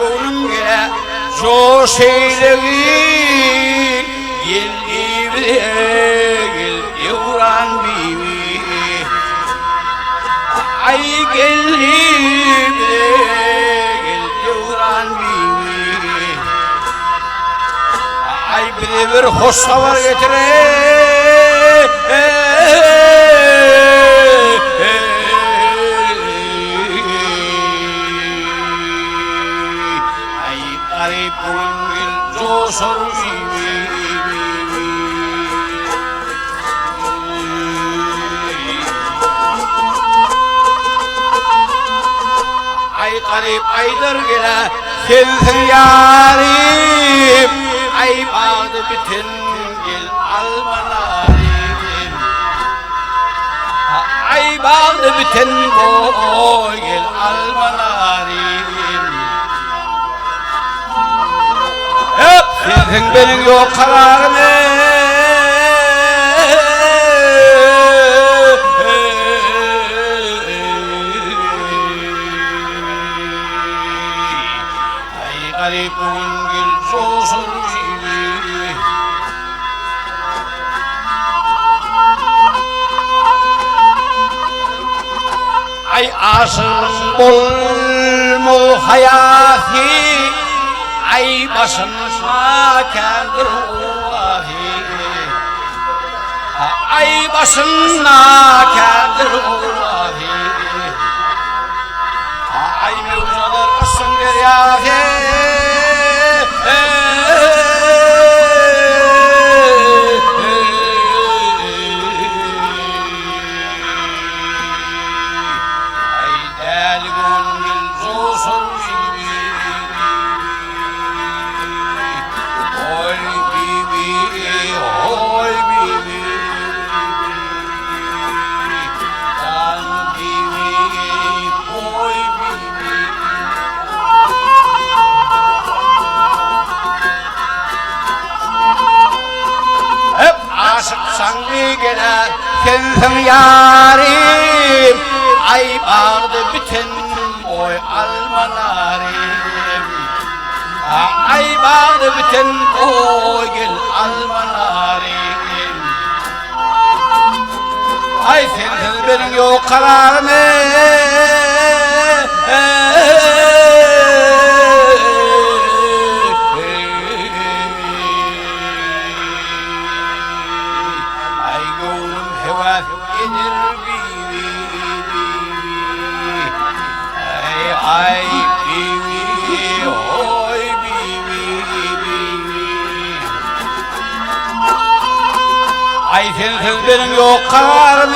gönlüm gele coş eyleyin gel gel yavran bibi ay gel yavran bibi ay bir hoş haber getire ay garip aydır gele sensin yarim ay bağdı bütün gel almanarim ay bağdı bütün boy gel almanarim hep sensin benim yok kararım garip gül coşur gibi ay aşığım bol mu hayati ay başına kendir uvahi ay başına kendir uvahi ay mevcalar asın deryahi sangi gele sensin yarim ay bağdı bütün oy almanarim ay bağdı bütün oy gel almanarim ay sensiz benim yok kararım ay bibi oy bibi ay sensiz benim yok kararım